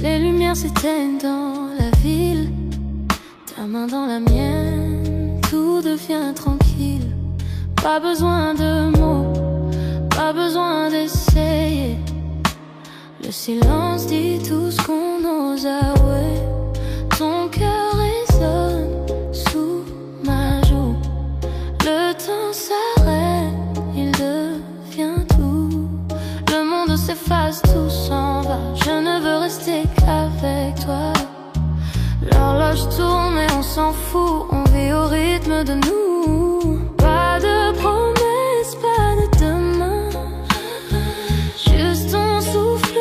Les lumières s'éteignent dans la ville, ta main dans la mienne, tout devient tranquille. Pas besoin de mots, pas besoin d'essayer. Le silence dit tout ce qu'on ose avouer. Ton cœur résonne sous ma joue. Le temps s'arrête, il devient tout. Le monde s'efface, tout s'en va. Je ne veux rester qu'avec toi. L'horloge tourne mais on s'en fout. On vit au rythme de nous. Pas de promesses, pas de demain. Juste ton souffle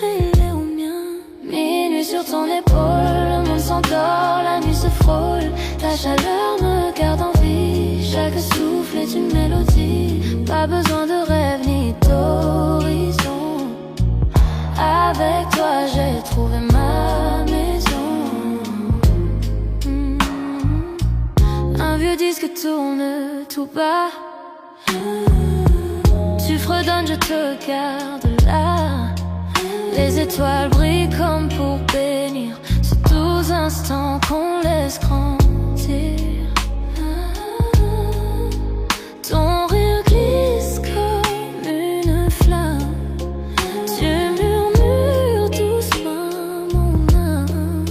mêlé au mien. Minuit sur ton épaule, le monde s'endort, la nuit se frôle. Ta chaleur me garde en vie. Chaque souffle est une mélodie. Pas besoin de rêve ni d'horizon. Avec toi j'ai trouvé ma maison. Un vieux disque tourne tout bas. Tu fredonnes, je te garde là. Les étoiles brillent comme pour bénir ces 12 instants qu'on laisse grandir. Ton rire glisse comme une flamme. Tu murmures doucement mon âme.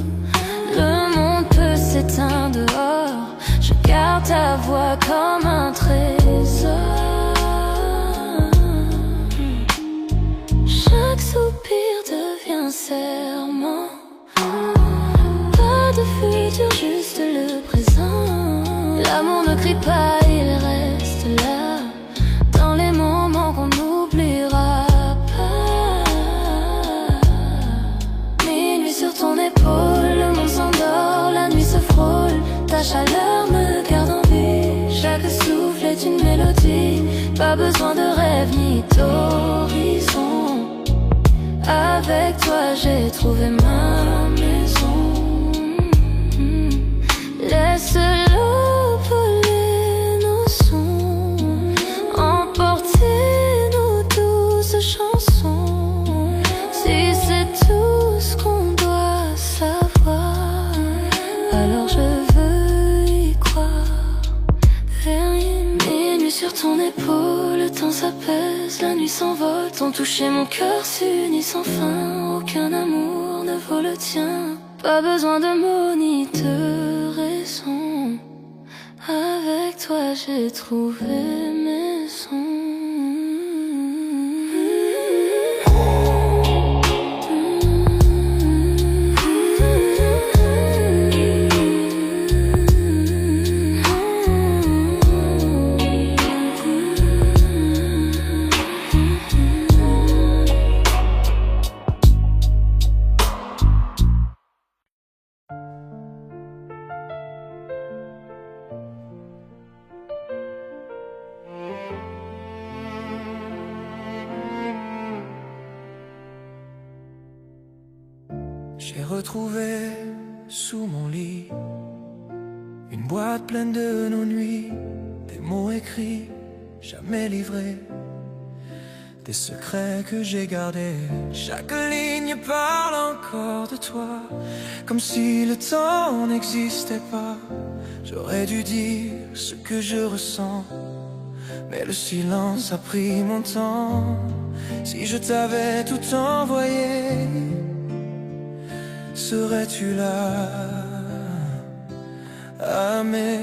Le monde peut s'éteindre dehors. Je garde ta voix comme un trésor. Chaque soupir devient serment. Pas de futur, juste le présent. L'amour ne crie pas, il reste là. Dans les moments qu'on n'oubliera pas. Minuit sur ton épaule, le monde s'endort, la nuit se frôle. Ta chaleur me garde en vie. Chaque souffle est une mélodie. Pas besoin de rêve ni d'horizon. Avec toi j'ai trouvé ma maison. Laisse l'eau voler nos sons, emporter nos douces chansons. Si c'est tout ce qu'on doit savoir, alors je veux y croire. Minuit sur ton épaule, le temps s'apaise, la nuit s'envole. Ton toucher, mon cœur s'unit sans fin. Aucun amour ne vaut le tien. Pas besoin de mots ni de raison. Avec toi j'ai trouvé maison. J'ai retrouvé sous mon lit une boîte pleine de nos nuits, des mots écrits, jamais livrés, des secrets que j'ai gardés. Chaque ligne parle encore de toi, comme si le temps n'existait pas. J'aurais dû dire ce que je ressens, mais le silence a pris mon temps. Si je t'avais tout envoyé, serais-tu là, à mes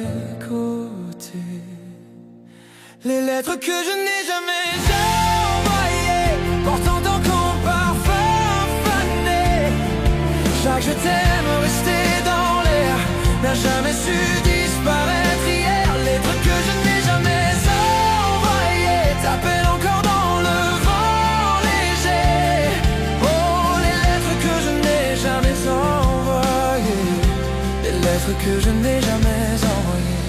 côtés? Les lettres que je n'ai jamais envoyées, portant encore parfum fané. Chaque je t'aime resté dans l'air, n'a jamais su disparaître hier. Lettres que je n'ai jamais envoyées, t'appellent encore dans le vent léger. Oh, les lettres que je n'ai jamais envoyées, les lettres que je n'ai jamais envoyées.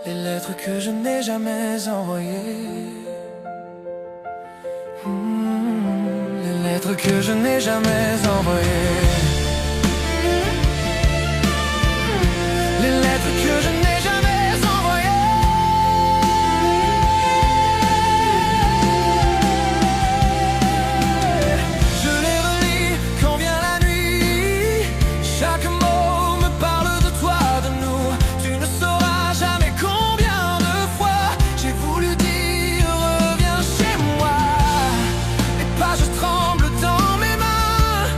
les lettres que je n'ai jamais envoyées. Les lettres que je n'ai jamais envoyées. Les lettres que je n'ai jamais envoyées. Je les relis quand vient la nuit. Chaque mot me parle de toi, de nous. Tu ne sauras jamais combien de fois j'ai voulu dire reviens chez moi. Les pages tremblent dans mes mains,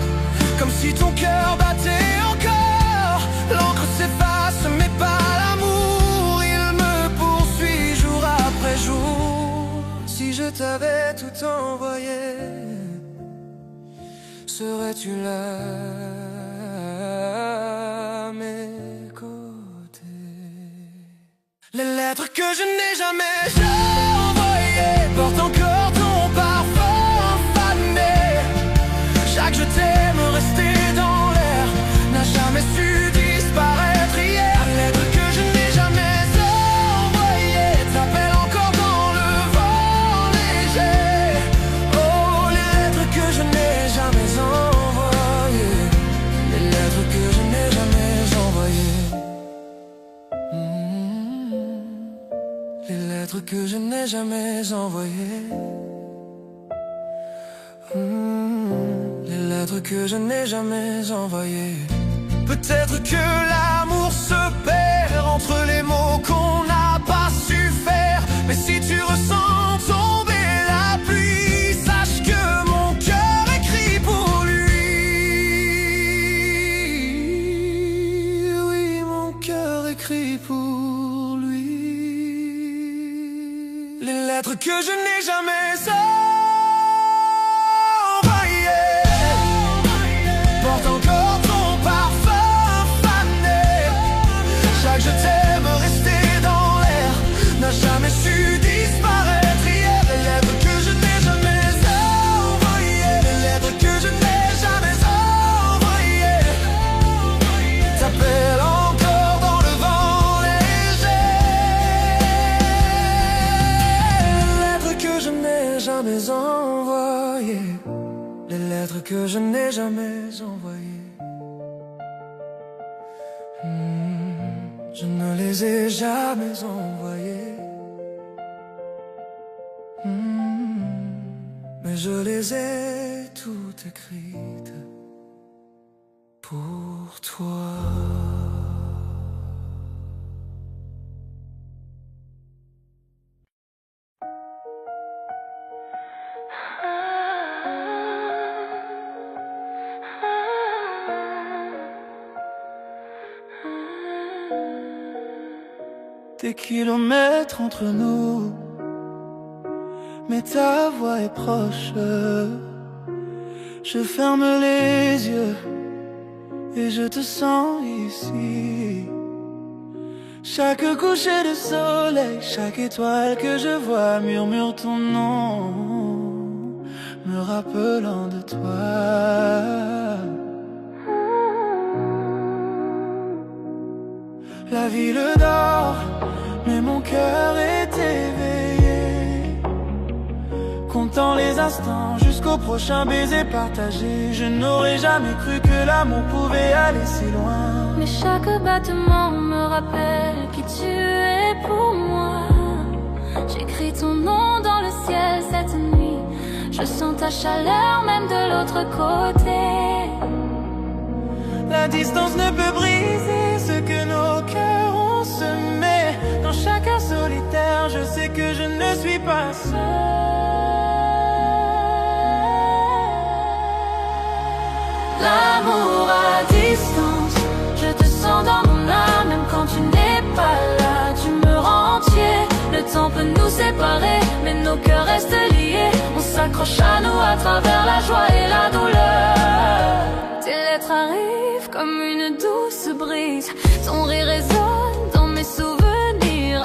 comme si ton cœur battait encore. L'encre s'efface mais pas l'amour, il me poursuit jour après jour. Si je t'avais tout envoyé, serais-tu là à mes côtés? Les lettres que je n'ai jamais envoyées portent encore ton parfum fané. Chaque je t'aime resté dans l'air n'a jamais su disparaître hier. Les lettres que je n'ai jamais envoyées t'appellent encore dans le vent léger. Oh, les lettres que je n'ai jamais envoyées. Les lettres que je n'ai jamais envoyées. Les lettres que je n'ai jamais envoyées. Les lettres que je n'ai jamais envoyées. Peut-être que l'amour se perd entre les mots qu'on n'a pas su faire. Mais si tu ressens tomber la pluie, sache que mon cœur écrit pour lui. Oui, mon cœur écrit pour lui. Les lettres que je n'ai jamais envoyées portent encore ton parfum fané. Chaque je t'aime resté dans l'air n'a jamais su disparaître hier. Les lettres que je n'ai jamais envoyées. Les lettres que je n'ai jamais envoyées t'appellent encore dans le vent léger. Les lettres que je n'ai jamais envoyées. Les lettres que je n'ai jamais envoyées. Je ne les ai jamais envoyées. Mais je les ai toutes écrites pour toi. Des kilomètres entre nous, mais ta voix est proche. Je ferme les yeux et je te sens ici. Chaque coucher de soleil, chaque étoile que je vois murmure ton nom, me rappelant de toi. La ville dort, mais mon cœur est éveillé, comptant les instants jusqu'au prochain baiser partagé. Je n'aurais jamais cru que l'amour pouvait aller si loin. Mais chaque battement me rappelle qui tu es pour moi. J'écris ton nom dans le ciel cette nuit. Je sens ta chaleur même de l'autre côté. La distance ne peut briser ce que nos cœurs ont semé. Dans chacun solitaire, je sais que je ne suis pas seul. L'amour à distance, je te sens dans mon âme. Même quand tu n'es pas là, tu me rends entier. Le temps peut nous séparer, mais nos cœurs restent liés. On s'accroche à nous à travers la joie et la douleur. Tes lettres arrivent comme une douce brise. Ton rire résonne dans mes souvenirs.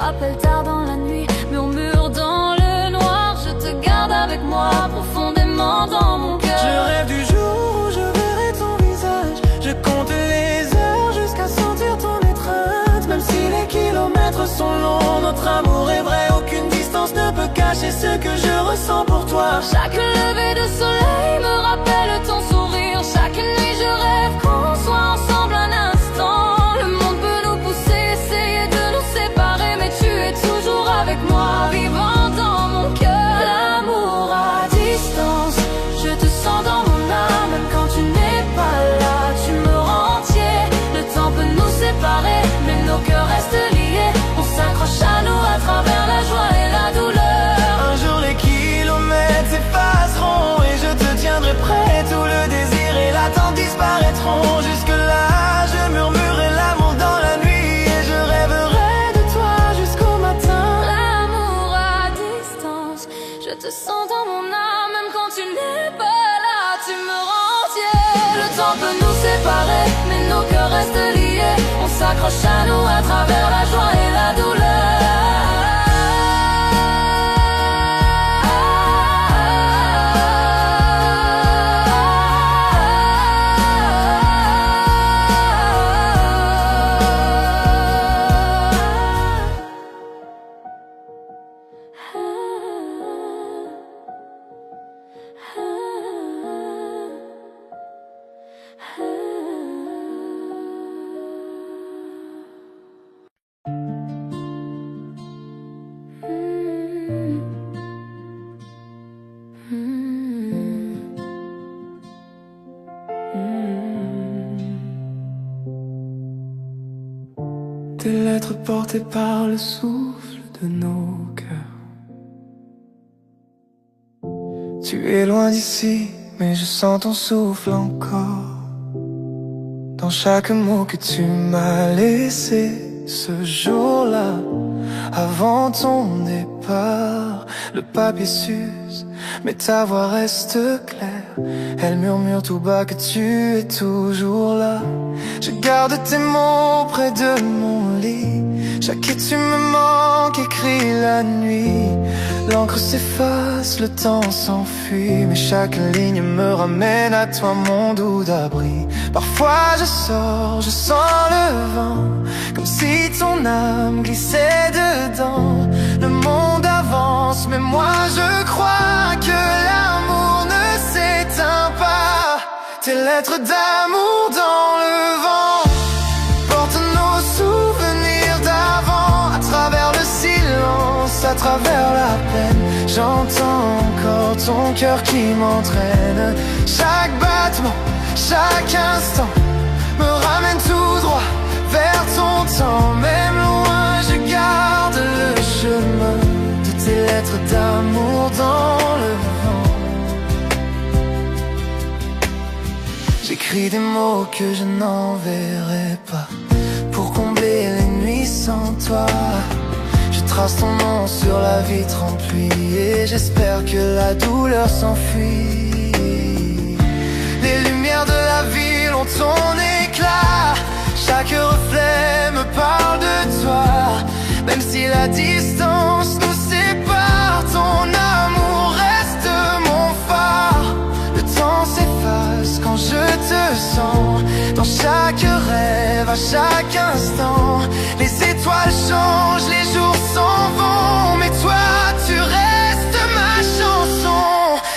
Appel tard dans la nuit, murmure dans le noir. Je te garde avec moi profondément dans mon cœur. Je rêve du jour où je verrai ton visage. Je compte les heures jusqu'à sentir ton étreinte. Même si les kilomètres sont longs, notre amour est vrai, aucune distance ne peut cacher ce que je ressens pour toi. Chaque lever de soleil me rappelle ton sourire. Chaque nuit je rêve qu'on soit ensemble un instant. Le monde peut nous pousser, essayer de nous séparer, mais tu es toujours avec moi, vivant dans mon cœur. L'amour à distance, je te sens dans mon âme. Même quand tu n'es pas là, tu me rends entier. Le temps peut nous séparer, mais nos cœurs restent liés. On s'accroche à nous à travers la joie et la douleur. Un jour les kilomètres s'effaceront et je te tiendrai prêt. Tout le désir et l'attente disparaîtront. Jusque-là, je murmurerai l'amour dans la nuit et je rêverai de toi jusqu'au matin. L'amour à distance, je te sens dans mon âme. Même quand tu n'es pas là, tu me rends entier. Le temps peut nous séparer, mais nos cœurs restent liés. On s'accroche à nous à travers la joie et la douleur. Tes lettres portées par le souffle de nos cœurs. Tu es loin d'ici, mais je sens ton souffle encore. Dans chaque mot que tu m'as laissé ce jour-là, avant ton départ. Le papier s'use, mais ta voix reste claire. Elle murmure tout bas que tu es toujours là. Je garde tes mots près de mon lit. Chaque et tu me manques, écrit la nuit. L'encre s'efface, le temps s'enfuit, mais chaque ligne me ramène à toi, mon doux d'abri. Parfois je sors, je sens le vent, comme si ton âme glissait dedans. Le monde avance, mais moi je crois que l'amour ne s'éteint pas. Tes lettres d'amour dans le vent portent nos souvenirs d'avant. À travers le silence, à travers la peine, j'entends encore ton cœur qui m'entraîne. Chaque battement, chaque instant me ramène tout droit vers ton temps. Même loin, je garde le chemin de tes lettres d'amour dans le vent. J'écris des mots que je n'enverrai pas pour combler les nuits sans toi. Je trace ton nom sur la vitre en pluie et j'espère que la douleur s'enfuit. Les lumières de la ville ont ton éclat. Chaque reflet me parle de toi. Même si la distance nous sépare, ton amour reste mon phare. Le temps s'efface quand je te sens. Dans chaque rêve, à chaque instant, les étoiles changent, les jours s'en vont, mais toi tu restes ma chanson.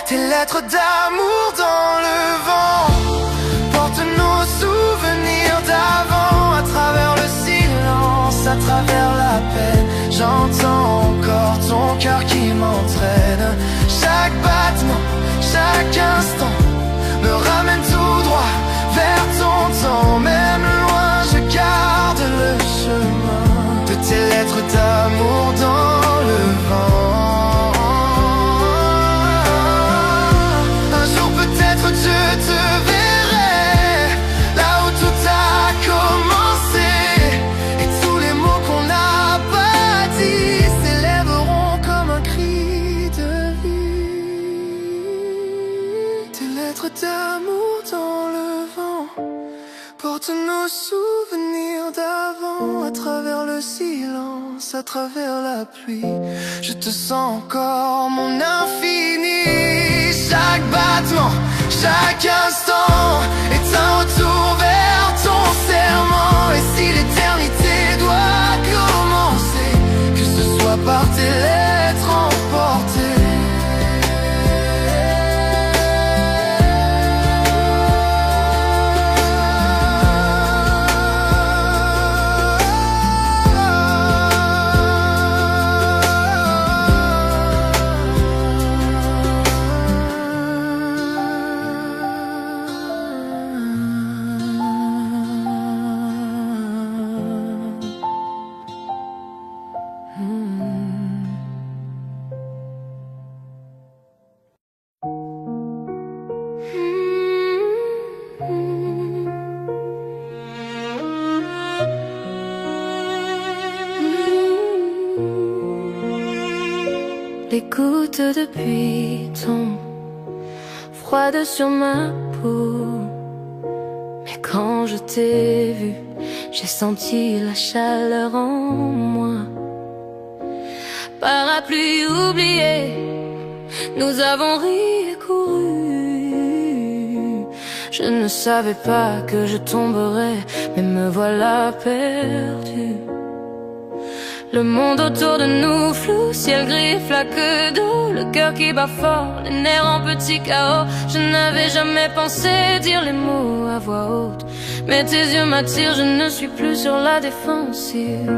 Tes lettres d'amour dans le vent portent nos souvenirs d'avant. À travers le silence, à travers la peine, j'entends encore ton cœur qui m'entraîne. Chaque battement, chaque instant me ramène tout droit vers ton temps. Même loin, je garde le chemin de tes lettres d'amour dans le vent. Un jour peut-être je te verrai là où tout a commencé, et tous les mots qu'on n'a pas dit s'élèveront comme un cri de vie. Tes lettres d'amour dans le vent portent nos souvenirs d'avant. À travers le silence, à travers la pluie, je te sens encore, mon infini. Chaque battement, chaque instant est un retour vers ton serment. Et si l'éternité doit commencer, que ce par tes lettres emportées. Les gouttes de pluie tombent froides sur ma peau. Mais quand je t'ai vu, j'ai senti la chaleur en moi. Parapluie oublié, nous avons ri et couru. Je ne savais pas que je tomberais, mais me voilà perdu. Le monde autour de nous flou, ciel gris, flaque d'eau, le cœur qui bat fort, les nerfs en petit chaos. Je n'avais jamais pensé dire les mots à voix haute, mais tes yeux m'attirent, je ne suis plus sur la défensive.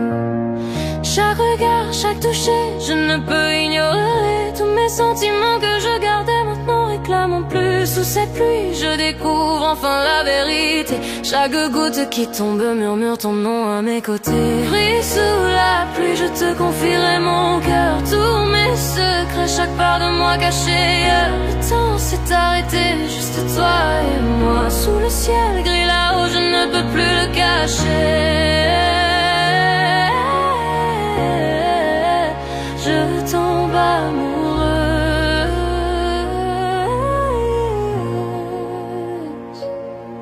Chaque regard, chaque toucher, je ne peux ignorer tous mes sentiments que je gardais maintenant réclament plus. Sous cette pluie, je découvre enfin la vérité. Chaque goutte qui tombe murmure ton nom à mes côtés. Pris sous la pluie, je te confierai mon cœur, tous mes secrets, chaque part de moi cachée ailleurs. Le temps s'est arrêté, juste toi et moi. Sous le ciel gris là-haut, je ne peux plus le cacher. Je tombe amoureuse.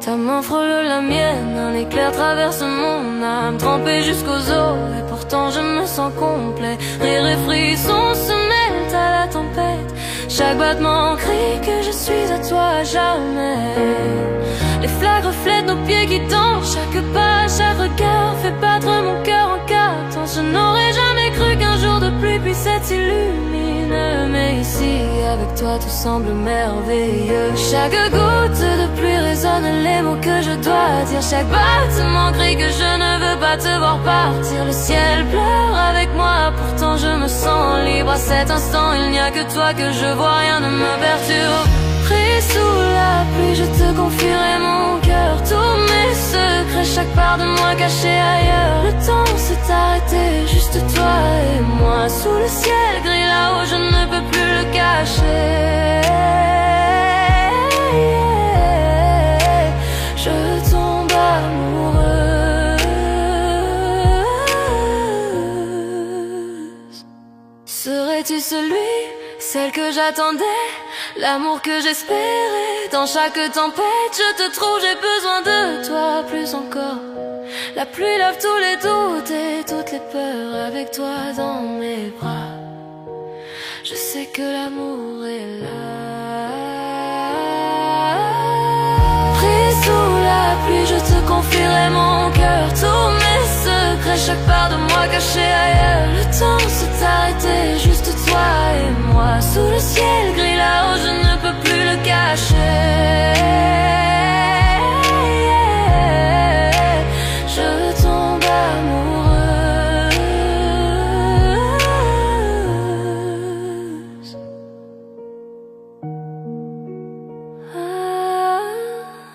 Ta main frôle la mienne, un éclair traverse mon âme, trempée jusqu'aux os, et pourtant je me sens complet. Rire et frisson se mêlent à la tempête, chaque battement crie que je suis à toi à jamais. Les flaques reflètent nos pieds qui dansent, chaque pas, chaque regard fait battre mon cœur en quatre temps. Je n'aurais jamais cru qu'un jour de pluie puisse être si lumineux, mais ici avec toi tout semble merveilleux. Chaque goutte de pluie résonne les mots que je dois dire, chaque battement crie que je ne veux pas te voir partir. Le ciel pleure avec moi, pourtant je me sens libre. À cet instant il n'y a que toi que je vois, rien ne me perturbe. Pris sous la pluie, je te confierai mon cœur, tous mes secrets, chaque part de moi cachée ailleurs. Le temps s'est arrêté, juste toi et moi. Sous le ciel gris là-haut, je ne peux plus le cacher. Je tombe amoureuse. Serais-tu celui, celle que j'attendais, l'amour que j'espérais? Dans chaque tempête, je te trouve, j'ai besoin de toi plus encore. La pluie lave tous les doutes et toutes les peurs, avec toi dans mes bras. Je sais que l'amour est là. Pris sous la pluie, je te confierai mon cœur, tous mes secrets, chaque part de moi cachée ailleurs. Le temps s'est arrêté, juste toi et moi. Sous le ciel gris là-haut, je ne peux plus le cacher. Je tombe amoureuse. Ah,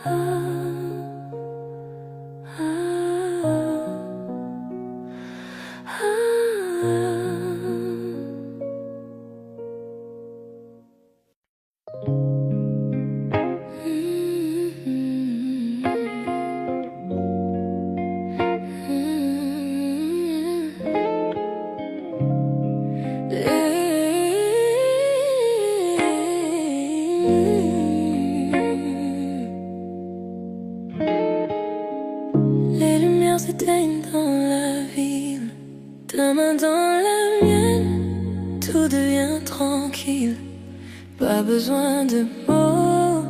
ah, ah, ah, ah. Les lumières s'éteignent dans la ville, ta main dans la mienne, tout devient tranquille. Pas besoin de mots,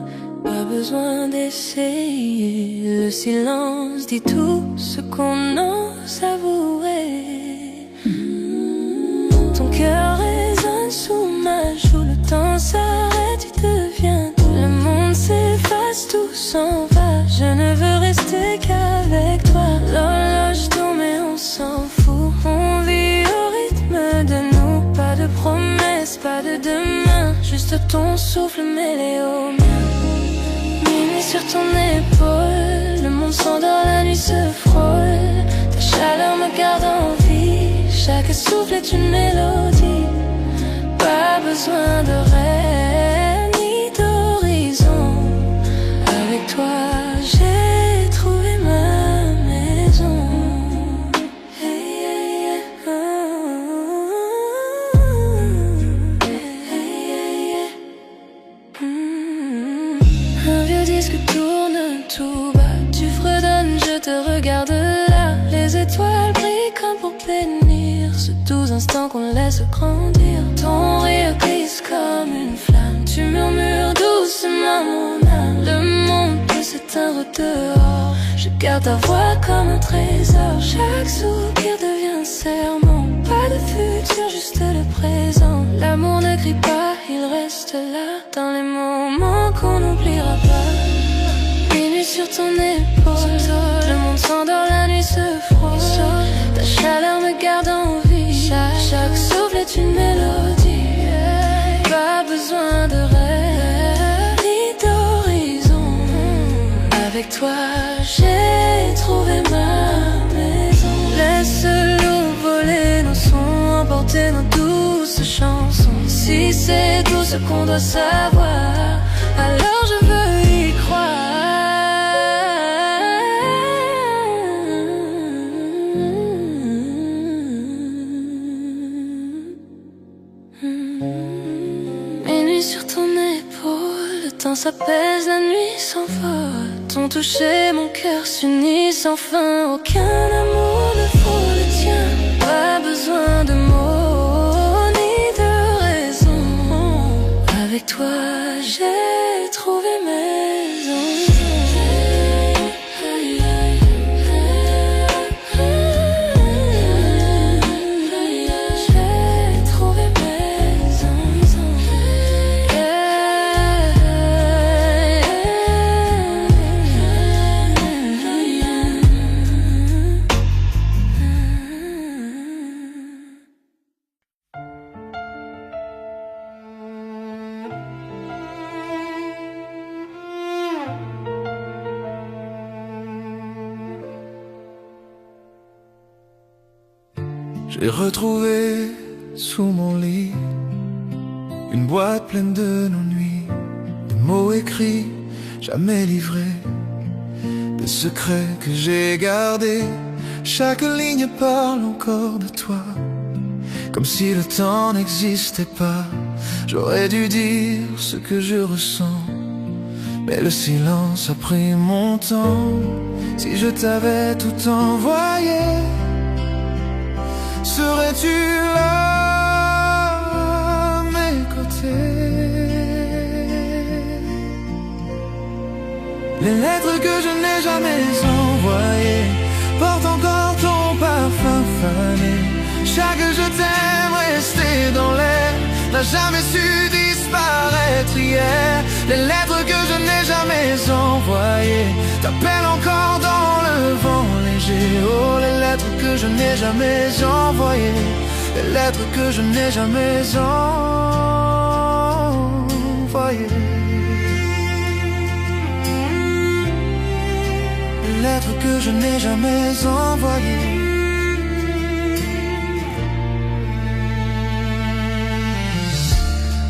pas besoin d'essayer. Le silence dit tout ce qu'on ose avouer. ton cœur résonne sous ma joue. Le temps s'arrête, tu deviens tout. Le monde s'efface, tout s'en va. Je ne veux rester qu'avec toi. L'horloge tourne mais on s'en fout. On vit au rythme de nous. Pas de promesses, pas de demain. Juste ton souffle mêlé au mien. Minuit sur ton épaule. Le monde s'endort, la nuit se frôle. Ta chaleur me garde en vie. Chaque souffle est une mélodie. Pas besoin de rêve ni d'horizon. Avec toi j'ai trouvé ma maison. Hey, hey, hey, oh. Hey, hey, hey. Un vieux disque tourne tout bas. Tu fredonnes, je te regarde là. Les étoiles brillent comme pour bénir ce doux instant qu'on laisse grandir. Ton rire glisse comme une flamme. Tu murmures doucement mon âme. Le monde peut s'éteindre dehors. Je garde ta voix comme un trésor. Chaque soupir devient un serment. Pas de futur, juste le présent. L'amour ne crie pas, il reste là. Dans les moments qu'on n'oubliera pas. Minuit sur ton épaule. Le monde s'endort, la nuit se frôle. Ta chaleur me garde en vie. Chaque souffle est une mélodie. Pas besoin de rêve ni d'horizon. Avec toi j'ai trouvé ma maison. Laisse-nous voler nos sons, emporter nos douces chansons. Si c'est tout ce qu'on doit savoir, alors je veux y croire. Minuit sur ton épaule, le temps s'apaise, la nuit s'envole. Ton toucher, mon cœur s'unit sans fin. Aucun amour ne vaut le tien. Pas besoin de mots ni de raison. Avec toi j'ai trouvé maison. J'ai retrouvé sous mon lit une boîte pleine de nos nuits, des mots écrits, jamais livrés, des secrets que j'ai gardés. Chaque ligne parle encore de toi, comme si le temps n'existait pas. J'aurais dû dire ce que je ressens, mais le silence a pris mon temps. Si je t'avais tout envoyé, serais-tu là à mes côtés? Les lettres que je n'ai jamais envoyées portent encore ton parfum fané. Chaque je t'aime resté dans l'air n'a jamais su disparaître hier. Les lettres que je n'ai jamais envoyées t'appellent encore dans le vent léger. Oh, les lettres que je n'ai jamais envoyées, les lettres que je n'ai jamais envoyées, les lettres que je n'ai jamais envoyées.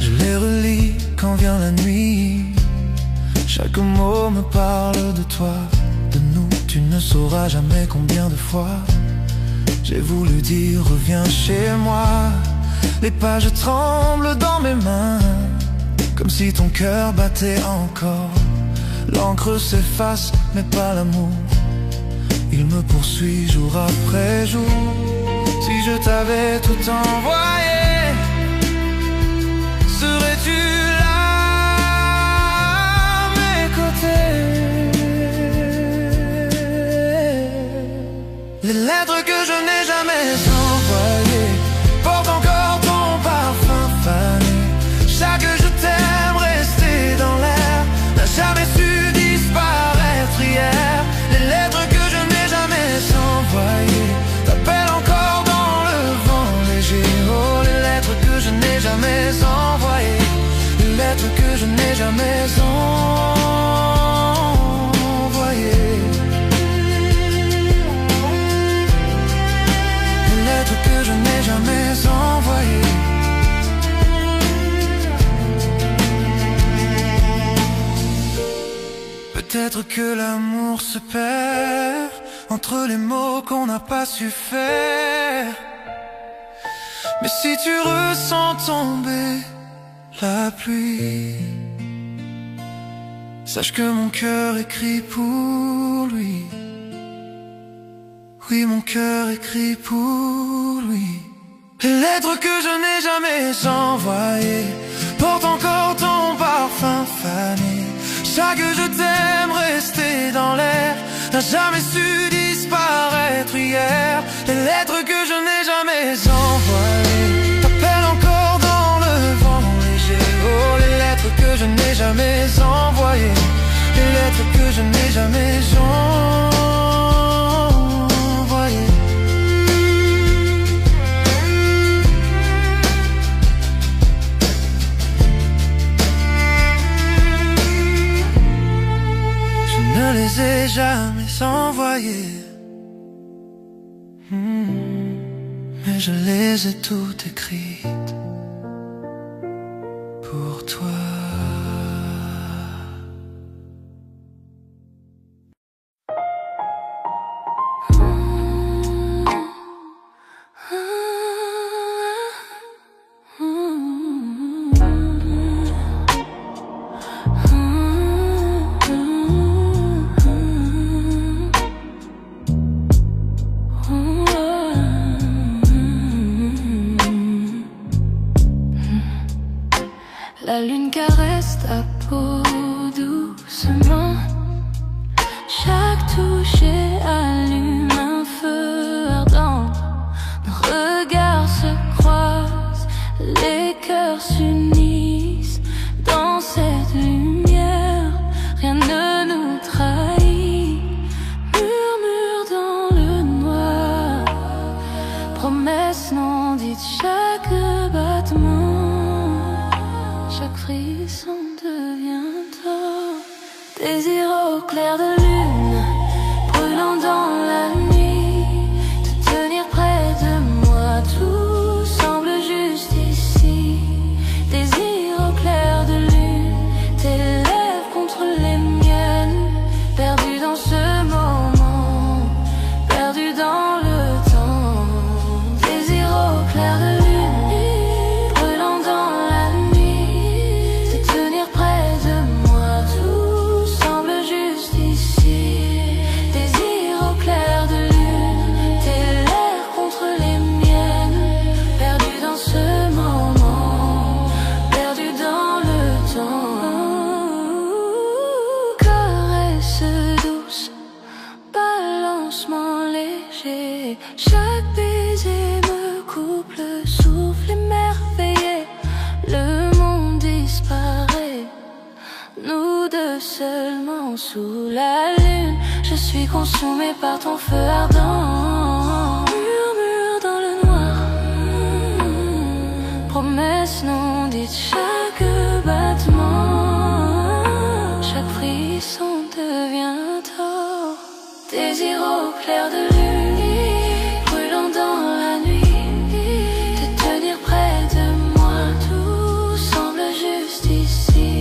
Je les relis quand vient la nuit. Chaque mot me parle de toi, de nous. Tu ne sauras jamais combien de fois j'ai voulu dire reviens chez moi. Les pages tremblent dans mes mains, comme si ton cœur battait encore. L'encre s'efface mais pas l'amour, il me poursuit jour après jour. Si je t'avais tout envoyé, serais-tu là à mes côtés? Les lettres que je n'ai jamais envoyées portent encore lettres que je n'ai jamais envoyées. Les lettres que je n'ai jamais envoyées. Peut-être que l'amour se perd entre les mots qu'on n'a pas su faire. Mais si tu ressens tomber la pluie, sache que mon cœur écrit pour lui. Oui, mon cœur écrit pour lui. Les lettres que je n'ai jamais envoyées portent encore ton parfum fané. Chaque je t'aime resté dans l'air n'a jamais su disparaître hier. Les lettres que je n'ai jamais envoyées t'appellent encore dans le vent léger. Oh, les lettres que je n'ai jamais envoyées, les lettres que je n'ai jamais envoyées. Je ne les ai jamais envoyées, mais je les ai toutes écrites pour toi. La lune caresse ta peau doucement. Chaque toucher allume un feu ardent. Nos regards se croisent, les cœurs s'unissent. Dans cette lumière, rien ne nous trahit. Murmure dans le noir, promesse non dite, chaque battement, chaque frisson devient tort. Désir au clair de lune, brûlant dans la nuit. Te tenir près de moi, tout semble juste ici. Désir au clair de lune, tes lèvres contre les miennes. Perdu dans ce moment, perdu dans le temps. Désir au clair de lune, brûlant dans la nuit. Te tenir près de moi, tout semble juste ici. Désir au clair de lune, tes lèvres contre les miennes. Perdu dans ce moment, perdu dans le temps. Caresse douce, balancement léger. Chaque baiser me coupe le souffle émerveillé. Le monde disparaît, nous deux seulement sous la lune. Je suis consumé par ton feu ardent. Murmure dans le noir, promesse non dite, chaque battement, chaque frisson devient tort. Désir au clair de lune, brûlant dans la nuit. Te tenir près de moi, tout semble juste ici.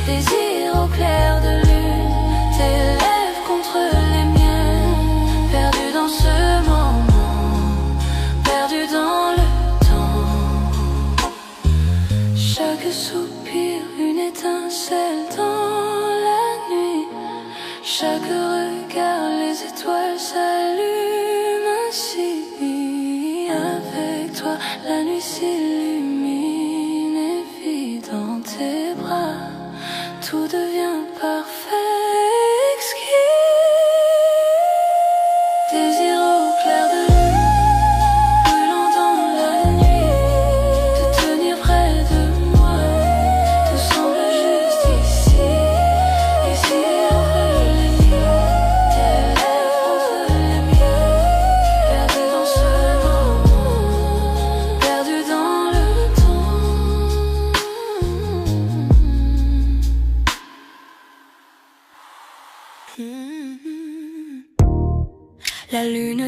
Désir au clair de lune, tes lèvres contre les miennes. Perdu dans ce moment, perdu dans le temps. Chaque soupir, une étincelle dans la nuit. Chaque regard, les étoiles s'allument.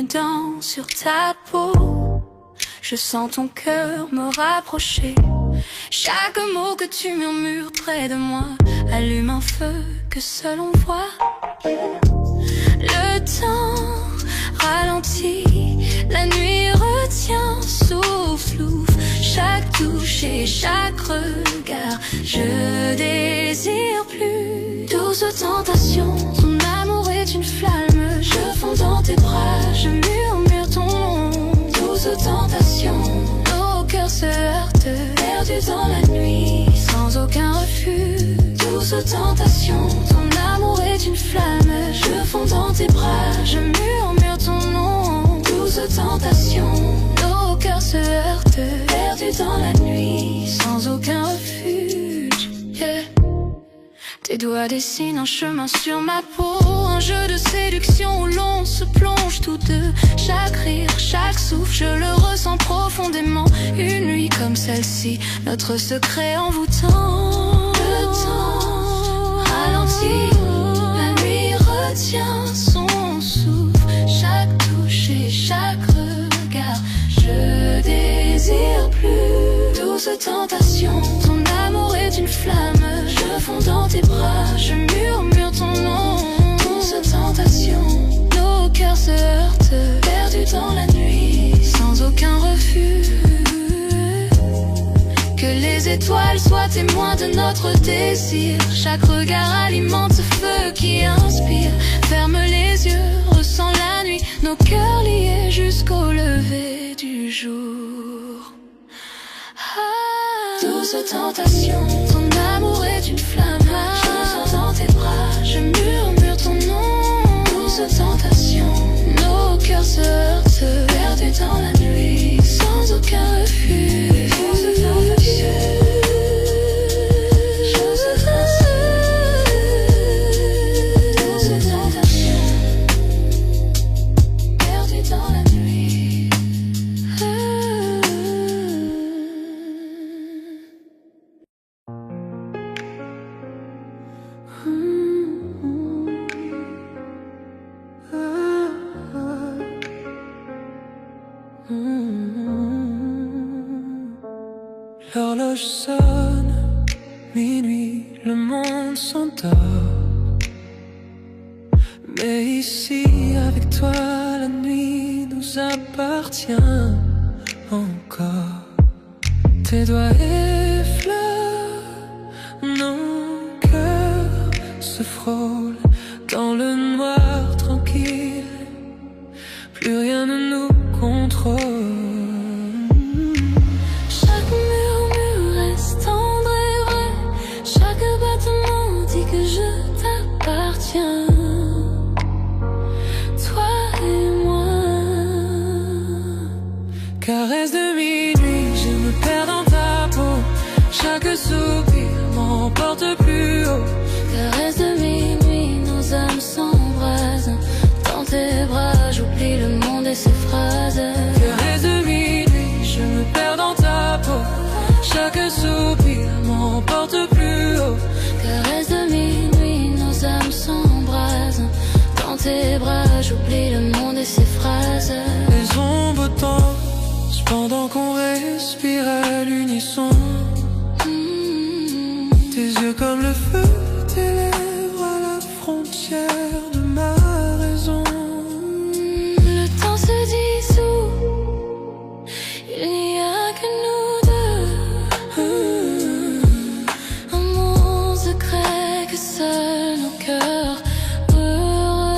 dents sur ta peau. Je sens ton cœur me rapprocher. Chaque mot que tu murmures près de moi allume un feu que seul on voit. Le temps ralentit, la nuit retient, souffle, ouvre chaque touche et chaque regard. Je désire plus. Douce tentation, ton amour est une flamme. Je fonds dans tes bras, je murmure ton nom. Douce tentation, nos cœurs se heurtent, perdus dans la nuit, sans aucun refus. Douce tentation, ton amour est une flamme. Je fonds dans tes bras, je murmure ton nom. Douce tentation, nos cœurs se heurtent, perdus dans la nuit, sans aucun refuge. Yeah. Tes doigts dessinent un chemin sur ma peau, un jeu de séduction où l'on se plonge tous deux. Chaque rire, chaque souffle, je le ressens profondément. Une nuit comme celle-ci, notre secret envoûtant. Le temps ralentit, la nuit retient son souffle. Chaque touche et chaque regard, je désire plus. Douce tentation, ton amour est une flamme. Je fonds dans tes bras, je murmure ton nom. Douce tentation, nos cœurs se heurtent, perdus dans la nuit, sans aucun refus. Que les étoiles soient témoins de notre désir. Chaque regard alimente ce feu qui inspire. Ferme les yeux, ressens la nuit, nos cœurs liés jusqu'au lever du jour. Douce tentation, ton amour est une flamme. Je sens dans tes bras, je murmure ton nom. Douce tentation, nos cœurs se heurtent, perdus dans la nuit, sans aucun refus. Douce tentation, douce tentation, perdus dans la nuit. L'horloge sonne, minuit, le monde s'endort. Mais ici, avec toi, la nuit nous appartient encore. Tes doigts effleurent, nos cœurs se frôlent dans le noir tranquille. Plus rien ne nous contrôle. Caresse de minuit, je me perds dans ta peau. Chaque soupir m'emporte plus haut. Caresse de minuit, nos âmes s'embrasent. Dans tes bras, j'oublie le monde et ses phrases. Caresse de minuit, je me perds dans ta peau. Chaque soupir m'emporte plus haut. Caresse de minuit, nos âmes s'embrasent. Dans tes bras, j'oublie le monde et ses phrases. Les ombres tombent pendant qu'on respire à l'unisson. Tes yeux comme le feu, tes lèvres à la frontière de ma raison. Le temps se dissout, il n'y a que nous deux. Un monde secret que seuls nos cœurs heureux.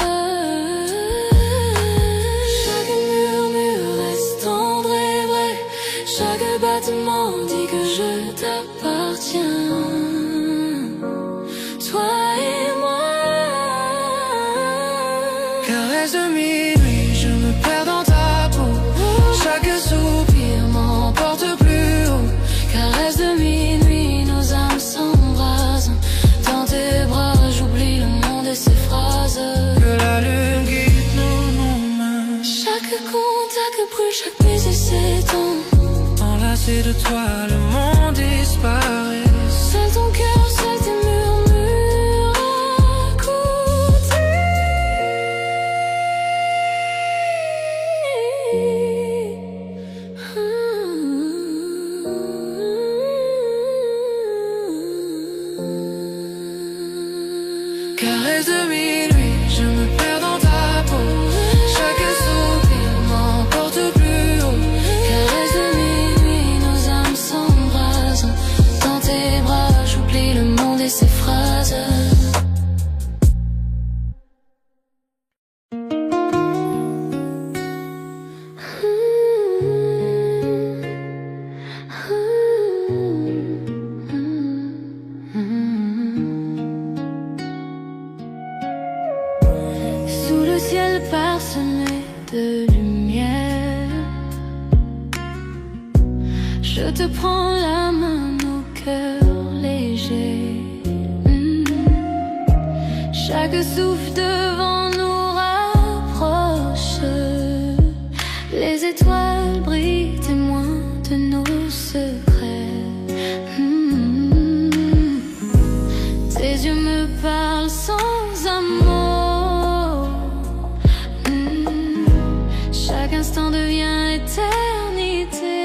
Chaque murmure reste tendre et vrai. Chaque battement dit que je t'appartiens. Toi et moi. Caresse de minuit, je me perds dans ta peau. Chaque soupir m'emporte plus haut. Caresse de minuit, nos âmes s'embrasent. Dans tes bras, j'oublie le monde et ses phrases. Que la lune guide nos mains. Chaque contact brûle, chaque baiser s'étend. Enlacé de toi, le monde disparaît. Seul ton cœur, seul tes murmures à côté. Caresse de minuit, je me perds dans ta peau. Chaque soupir m'emporte plus haut. Caresse de minuit, nos âmes s'embrasent. Dans tes bras, j'oublie le monde et ses phrases. Sous le ciel parsemé de lumière, je te prends la main, nos cœurs légers. Chaque souffle devant nous rapproche. Les étoiles brillent, témoins de nos secrets. Tes yeux me parlent sans amour. Chaque instant devient éternité.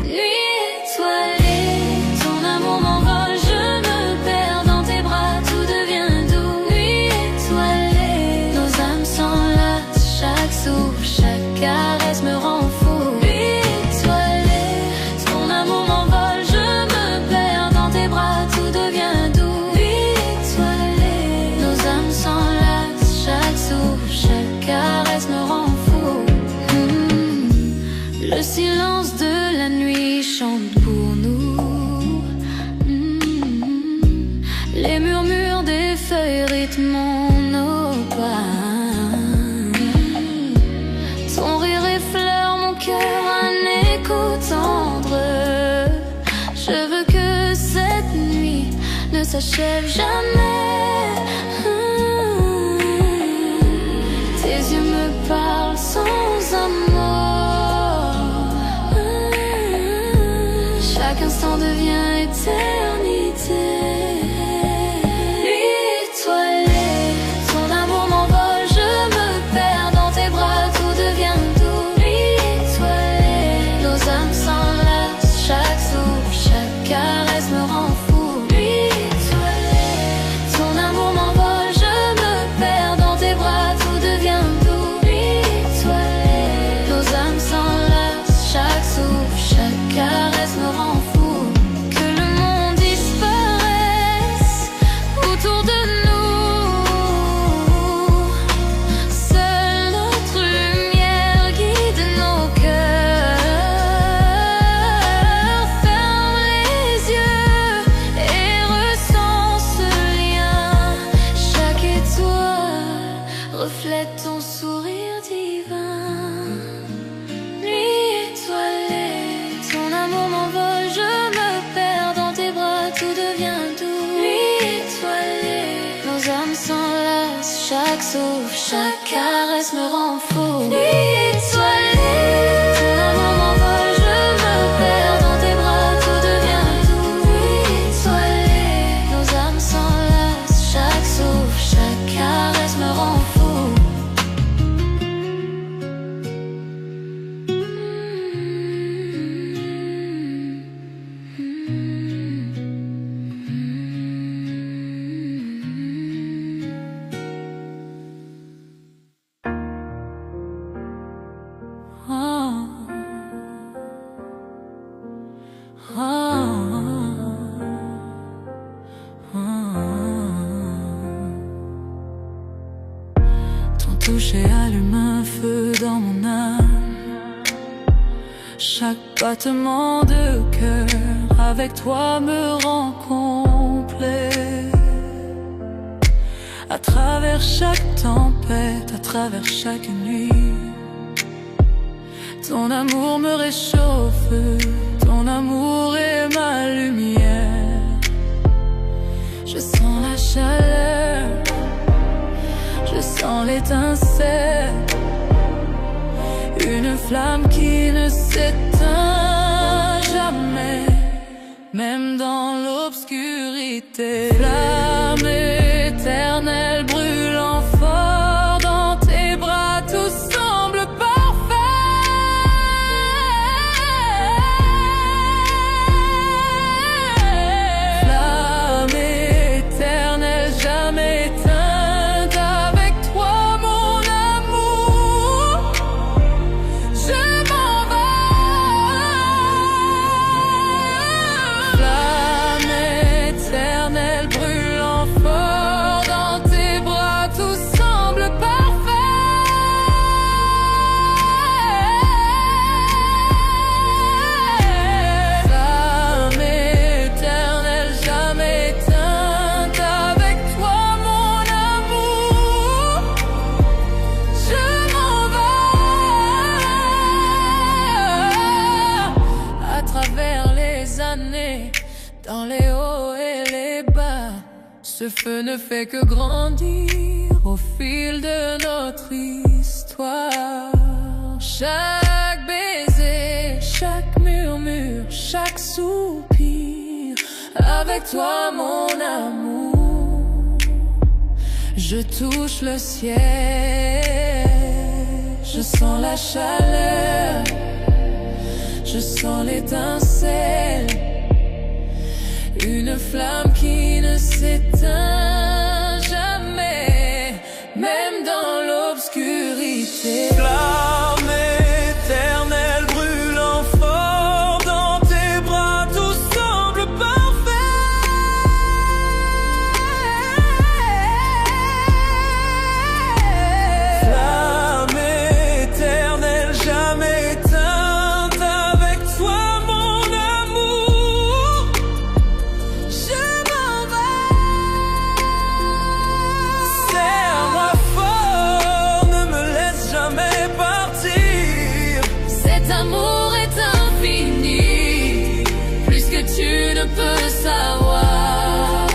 Nuit étoilée, ton amour m'envole, je me perds dans tes bras, tout devient doux. Nuit étoilée, nos âmes s'enlacent, chaque souffle, chaque caresse me rend fou. Nuit étoilée, ton amour m'envole, je me perds dans tes bras, tout devient doux. Nuit étoilée, nos âmes s'enlacent, chaque souffle, chaque caresse me rend fou. Le silence de la nuit chante pour nous. Les murmures des feuilles rythment nos pas. Ton rire effleure mon cœur, un écho tendre. Je veux que cette nuit ne s'achève jamais. Tes yeux me parlent sans amour. Chaque instant devient éternité. Nuit étoilée, ton amour m'envole, je me perds dans tes bras, tout devient doux. Nuit étoilée, nos âmes s'enlacent, chaque souffle, chaque caresse me rend fou. Nuit étoilée, ton amour m'envole, je me perds dans tes bras, tout devient doux. Nuit étoilée, nos âmes s'enlacent, chaque souffle, chaque caresse me rend fou. Que le monde disparaisse autour de nous. Seule notre lumière guide nos cœurs. Ferme les yeux et ressens ce lien. Chaque étoile reflète ton sourire divin. Nuit étoilée, ton amour m'envole, je me perds dans tes bras, tout devient doux. Nuit étoilée, nos âmes s'enlacent, chaque souffle, chaque caresse me rend fou. Nuit étoilée, ton amour m'envole, je me perds dans tes bras, tout devient doux. Nuit étoilée, nos âmes s'enlacent, chaque souffle, chaque caresse me rend fou. Ton toucher allume un feu dans mon âme. Chaque battement de cœur avec toi me rend complet. À travers chaque tempête, à travers chaque nuit, ton amour me réchauffe, ton amour est ma lumière. Je sens la chaleur, je sens l'étincelle, une flamme qui ne s'éteint jamais, même dans l'obscurité. Flamme éternelle brûlant fort dans tes bras, tout semble parfait. Flamme éternelle, jamais dans les hauts et les bas. Ce feu ne fait que grandir au fil de notre histoire. Chaque baiser, chaque murmure, chaque soupir, avec toi mon amour. Je touche le ciel, je sens la chaleur, je sens l'étincelle, une flamme qui ne s'éteint jamais, même dans l'obscurité. Flamme éternelle brûlant fort dans tes bras, tout semble parfait. Flamme éternelle jamais éteinte, avec toi mon amour. Je m'en vais. Serre-moi fort, ne me laisse jamais partir. Cet amour est infini, plus que tu ne peux savoir.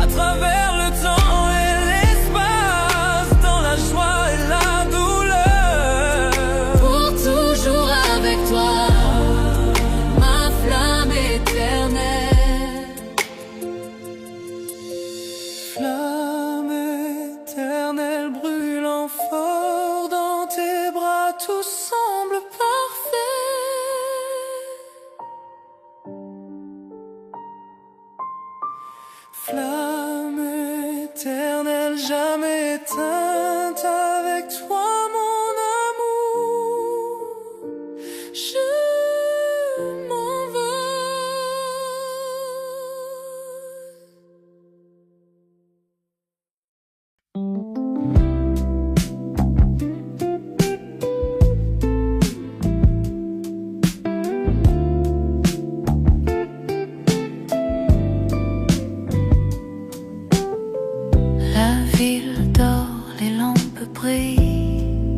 À travers le temps et l'espace, dans la joie et la douleur. Pour toujours avec toi, ma flamme éternelle. Flamme éternelle brûlant fort dans tes bras, tout semble parfait. Flamme éternelle jamais éteinte, avec toi mon amour. Je m'en vais. La ville dort, les lampes brillent.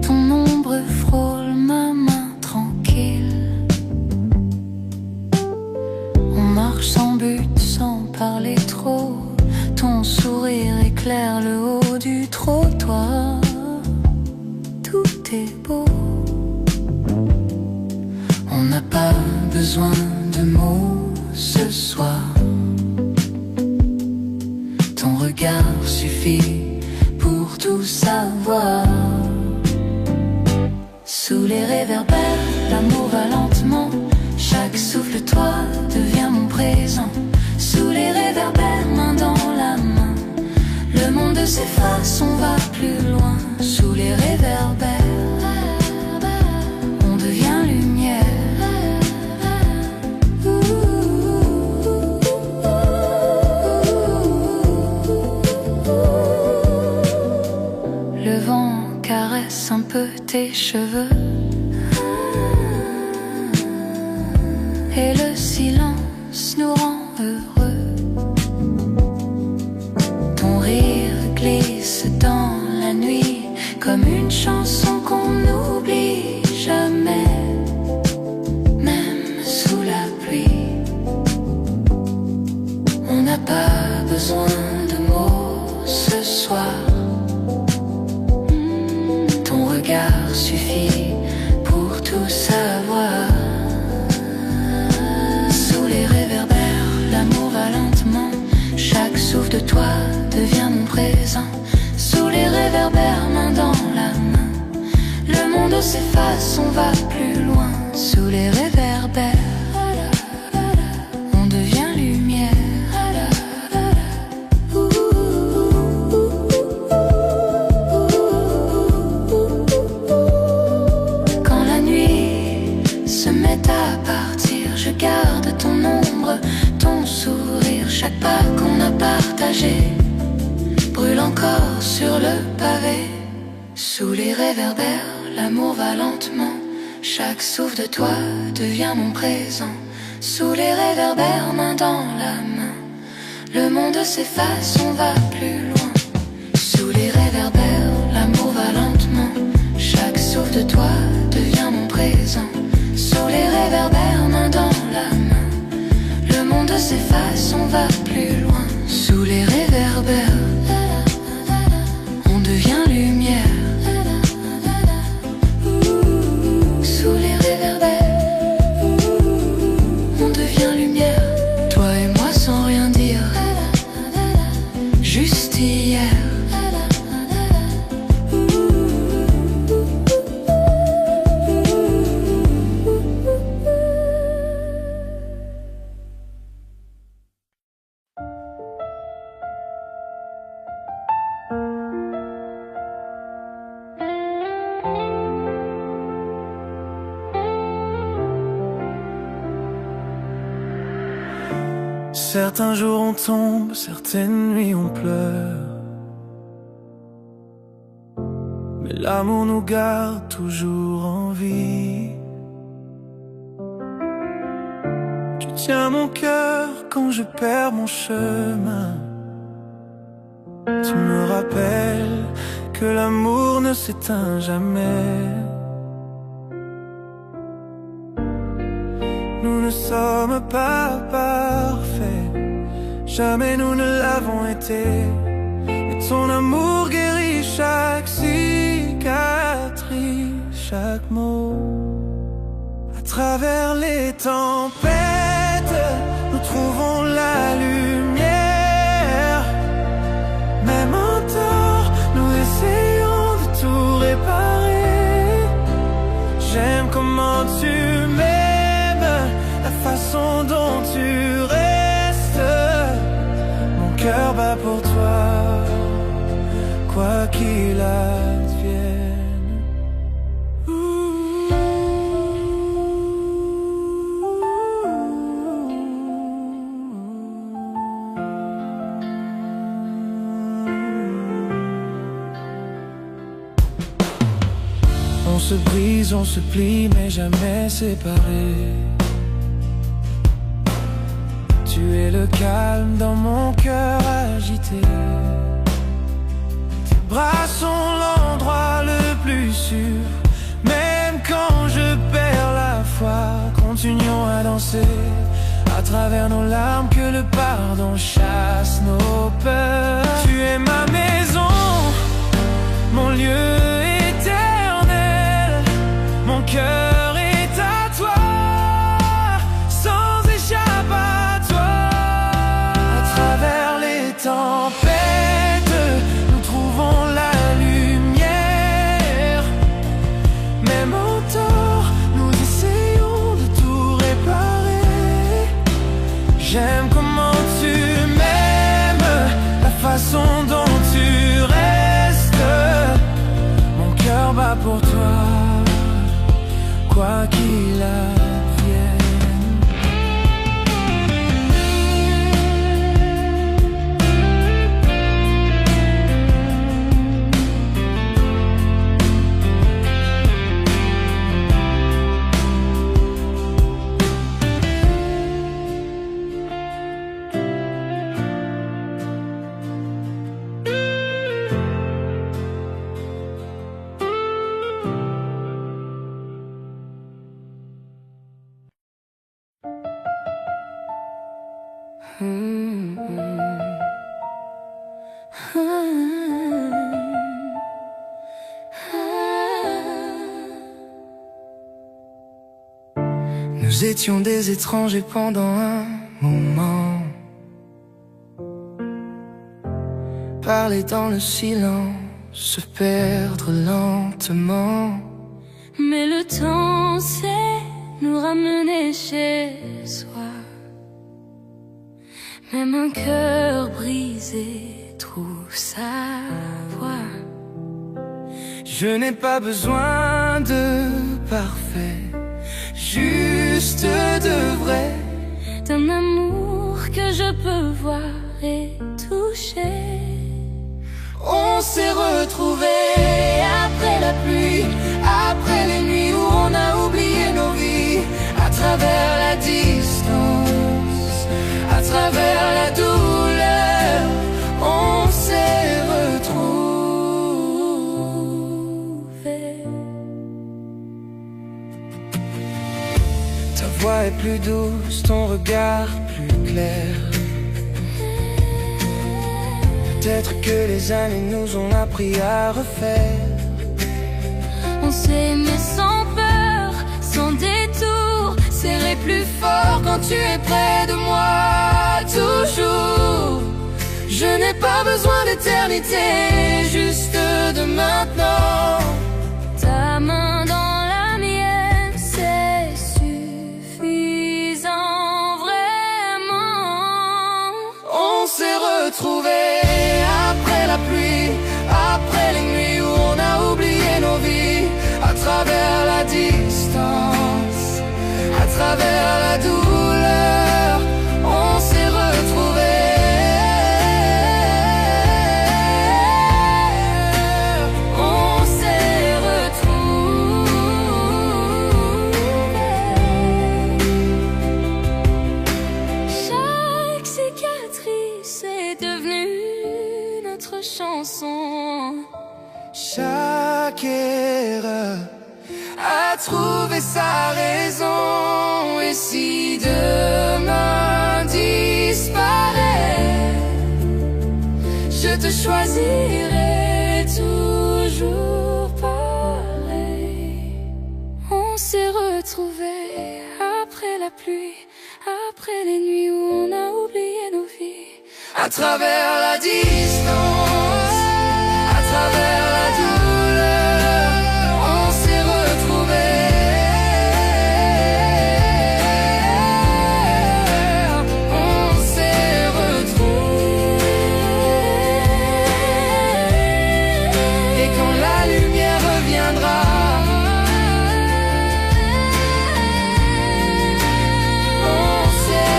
Ton ombre frôle ma main tranquille. On marche sans but, sans parler trop. Ton sourire éclaire le haut du trottoir. Tout est beau. On n'a pas besoin de mots ce soir. Ton regard suffit pour tout savoir. Sous les réverbères, l'amour va lentement. Chaque souffle, toi, devient mon présent. Sous les réverbères, main dans la main. Le monde s'efface, on va plus loin. Sous les réverbères, on devient lumière. Le vent caresse un peu tes cheveux. Et le silence nous rend heureux. Ton rire glisse dans la nuit comme une chanson qu'on n'oublie jamais, même sous la pluie. On n'a pas besoin de mots ce soir. Ton regard suffit pour tout savoir. Sous les réverbères, l'amour va lentement. Chaque souffle de toi devient mon présent. Sous les réverbères, main dans la main. Le monde s'efface, on va plus loin. Sous les réverbères, on devient lumière. Quand la nuit se met à partir, je garde ton ombre, ton sourire. Chaque pas qu'on a partagé brûle encore sur le pavé. Sous les réverbères, l'amour va lentement. Chaque souffle de toi devient mon présent. Sous les réverbères, main dans la main. Le monde s'efface, on va plus loin. Sous les réverbères, l'amour va lentement. Chaque souffle de toi devient mon présent. Sous les réverbères, main dans monde s'efface, on va plus loin. Sous les réverbères, on devient lumière. Sous les réverbères, on devient lumière. Toi et moi sans rien dire, juste hier. Certains jours on tombe, certaines nuits on pleure, mais l'amour nous garde toujours en vie. Tu tiens mon cœur quand je perds mon chemin. Tu me rappelles que l'amour ne s'éteint jamais. Nous ne sommes pas parfaits, jamais nous ne l'avons été. Mais ton amour guérit chaque cicatrice, chaque mot. À travers les tempêtes, nous trouvons la lumière. Même en tort, nous essayons de tout réparer. J'aime comment tu m'aimes, la façon dont tu restes. Mon cœur bat pour toi, quoi qu'il advienne. On se brise, on se plie, mais jamais séparés. Tu es le calme dans mon cœur agité. Tes bras sont l'endroit le plus sûr. Même quand je perds la foi, continuons à danser. À travers nos larmes, que le pardon chasse nos peurs. Tu es ma maison, mon lieu éternel. Mon cœur est à toi, sans échappatoire. À travers les tempêtes, nous trouvons la lumière. Même en tort, nous essayons de tout réparer. J'aime comment tu m'aimes, la façon dont tu restes. Mon cœur bat pour toi, quoi qu'il advienne. Nous étions des étrangers pendant un moment, parler dans le silence, se perdre lentement. Mais le temps sait nous ramener chez soi. Même un cœur brisé trouve sa voie. Je n'ai pas besoin de parfait, juste de vrai. D'un amour que je peux voir et toucher. On s'est retrouvés après la pluie, après les nuits où on a oublié nos vies. À travers la distance, à travers la douleur, on s'est retrouvés. Ta voix est plus douce, ton regard plus clair. Peut-être que les années nous ont appris à refaire. On s'est aimé sans peur, sans détour, serré plus fort quand tu es près de moi, toujours. Je n'ai pas besoin d'éternité, juste de maintenant. Ta main dans la mienne, c'est suffisant, vraiment. On s'est retrouvés après la pluie, après les nuits où on a oublié nos vies, à travers la distance, à travers la douleur, on s'est retrouvés. Chaque erreur a trouvé sa raison. Et si demain disparaît, je te choisirai toujours pareil. On s'est retrouvés après la pluie, après les nuits où on a oublié nos vies, à travers la distance, à travers la douleur, on s'est retrouvés. On s'est retrouvés. Et quand la lumière reviendra, on s'est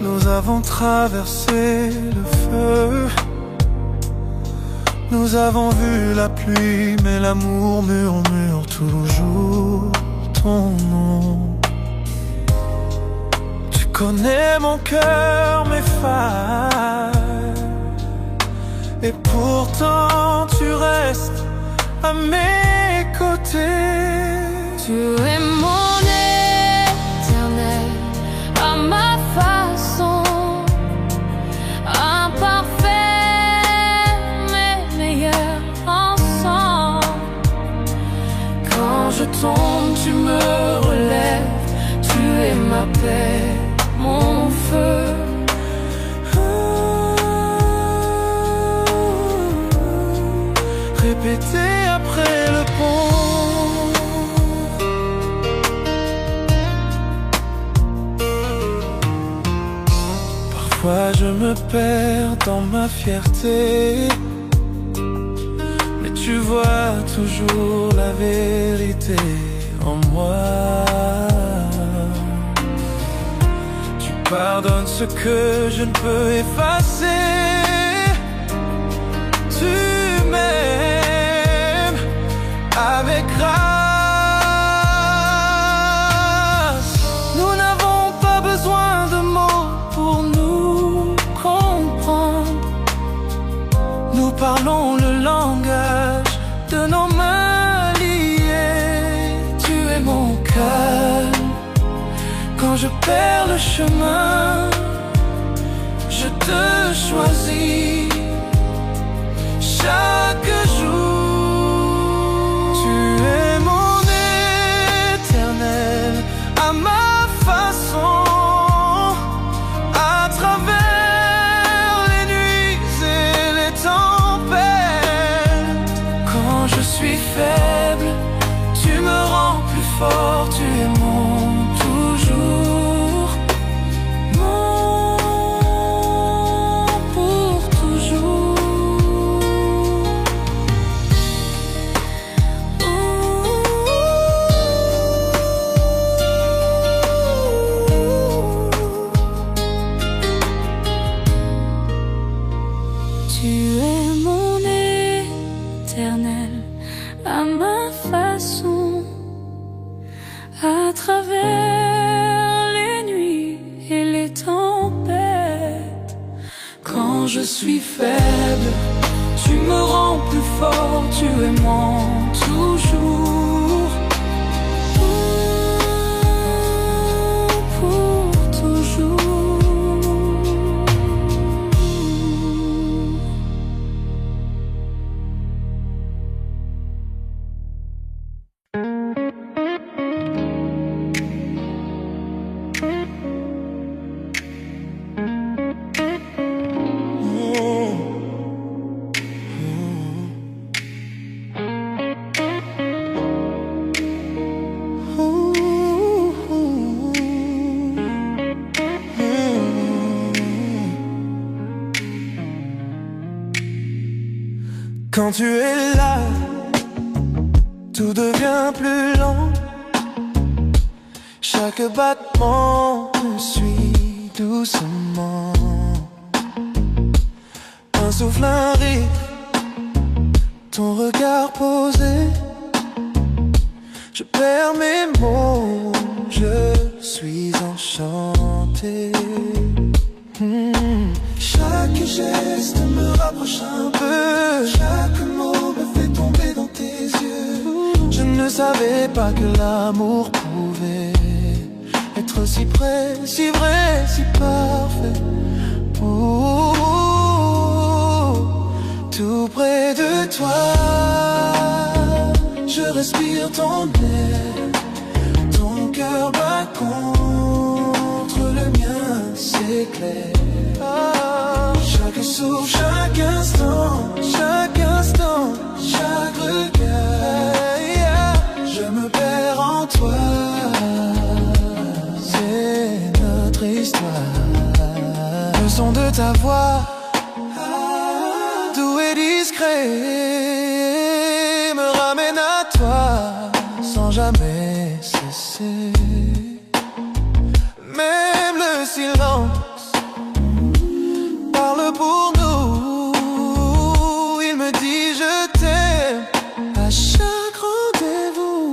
Nous avons traversé le feu, nous avons vu la pluie, mais l'amour murmure toujours ton nom. Tu connais mon cœur, mes failles, et pourtant tu restes à mes côtés. Tu es mon éternel, à ma façon, imparfait mais meilleur ensemble. Quand je tombe, tu me relèves, tu es ma paix, mon feu. Répéter après le pont. Parfois je me perds dans ma fierté, mais tu vois toujours la vérité en moi. Tu pardonnes ce que je ne peux effacer. Tu m'aimes avec grâce. Nous n'avons pas besoin de mots pour nous comprendre. Nous parlons le langage de nos mains liées. Tu es mon calme. Quand je perds le chemin, je te choisis chaque jour. Tu es mon éternel, à ma façon, à travers les nuits et les tempêtes. Quand je suis faible, tu me rends plus fort. Tu es mon toujours, mon pour toujours. à ma façon, à travers les nuits et les tempêtes. Quand je suis faible, tu me rends plus fort, tu aimes toujours. Pour toujours. Quand tu es là, tout devient plus lent. Chaque battement me suit doucement. Un souffle, un rire, ton regard posé. Je perds mes mots, je suis enchanté. Chaque geste me rapproche un peu, chaque mot me fait tomber dans tes yeux. Je ne savais pas que l'amour pouvait être si près, si vrai, si parfait. Oh, tout près de toi, je respire ton air. Ton cœur bat contre le mien, c'est clair. Chaque souffle, chaque instant, chaque regard, je me perds en toi. C'est notre histoire. Le son de ta voix, doux et discret, me ramène à toi sans jamais cesser. Même le silence parle pour nous. Il me dit je t'aime à chaque rendez-vous.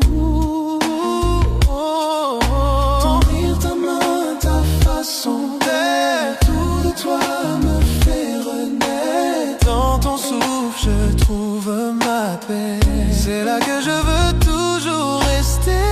Ton rire, ta main, ta façon d'être, tout de toi me fait renaître. Dans ton souffle je trouve ma paix. C'est là que je veux toujours rester.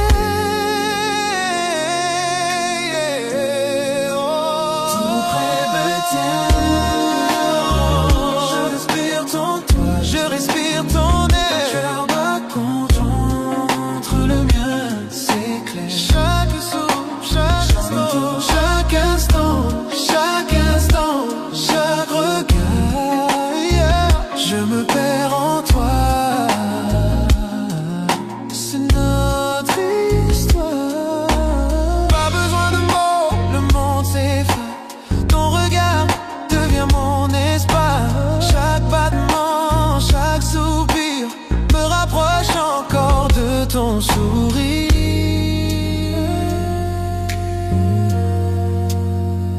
Ton sourire,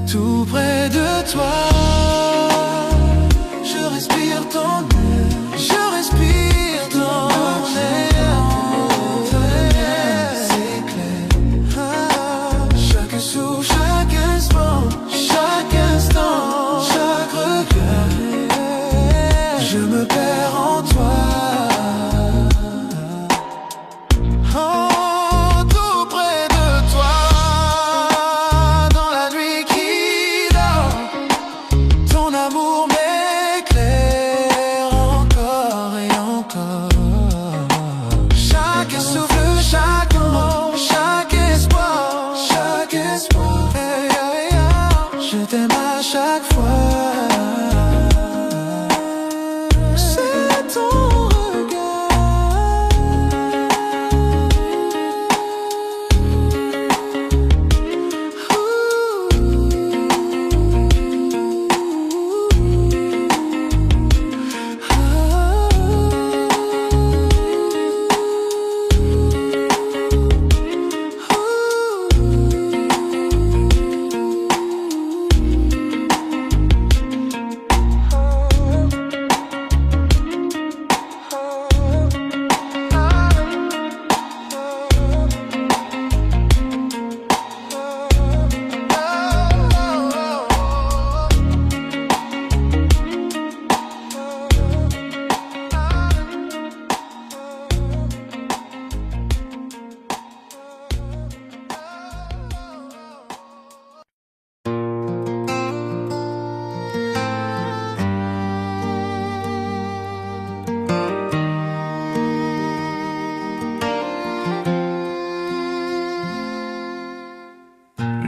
tout près de toi, je respire ton air, je respire ton air, c'est clair. Chaque souffle, chaque instant, chaque regard, je me perds en toi.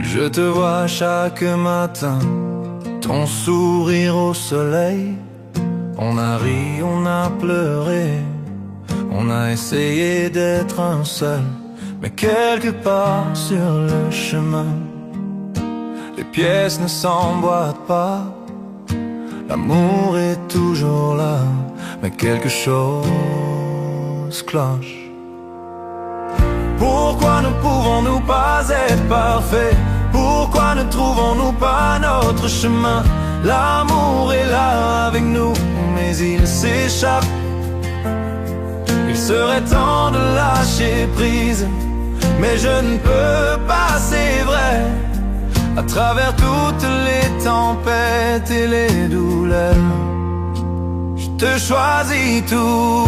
Je te vois chaque matin, ton sourire au soleil. On a ri, on a pleuré, on a essayé d'être un seul. Mais quelque part sur le chemin, les pièces ne s'emboîtent pas. L'amour est toujours là, mais quelque chose cloche. Pourquoi ne pouvons-nous pas être parfaits? Pourquoi ne trouvons-nous pas notre chemin? L'amour est là avec nous, mais il s'échappe. Il serait temps de lâcher prise, mais je ne peux pas, c'est vrai. À travers toutes les tempêtes et les douleurs, je te choisis toujours.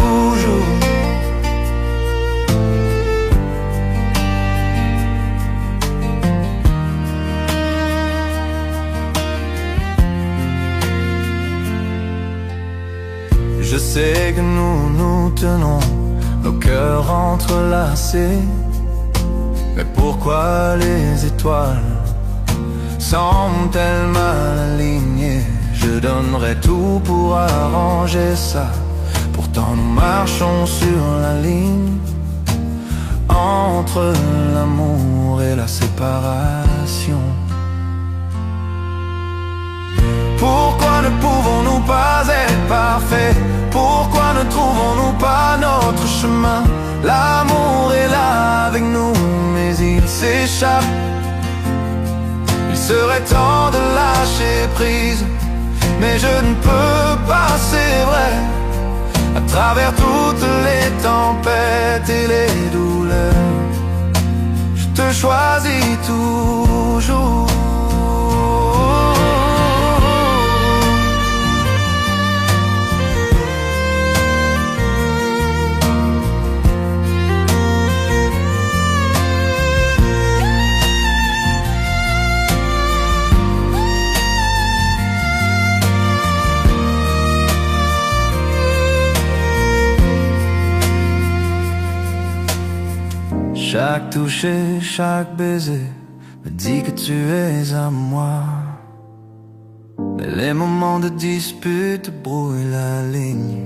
Je sais que nous nous tenons, nos cœurs entrelacés. Mais pourquoi les étoiles semblent-elles mal alignées? Je donnerais tout pour arranger ça. Pourtant nous marchons sur la ligne entre l'amour et la séparation. Pourquoi ne pouvons-nous pas être parfaits? Pourquoi ne trouvons-nous pas notre chemin? L'amour est là avec nous, mais il s'échappe. Il serait temps de lâcher prise, mais je ne peux pas, c'est vrai. À travers toutes les tempêtes et les douleurs, je te choisis toujours. Chaque toucher, chaque baiser me dit que tu es à moi. Mais les moments de dispute brouillent la ligne.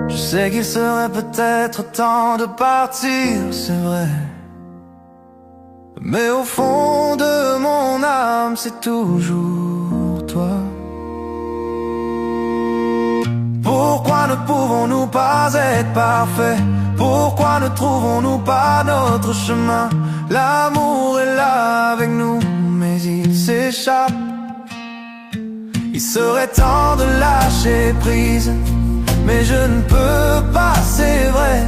Je sais qu'il serait peut-être temps de partir, c'est vrai. Mais au fond de mon âme, c'est toujours toi. Pourquoi ne pouvons-nous pas être parfaits? Pourquoi ne trouvons-nous pas notre chemin? L'amour est là avec nous, mais il s'échappe. Il serait temps de lâcher prise, mais je ne peux pas, c'est vrai.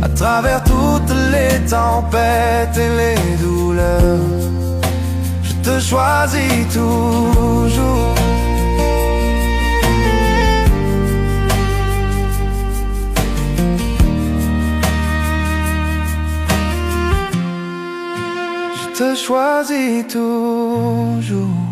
À travers toutes les tempêtes et les douleurs, je te choisis toujours. Je te choisis toujours.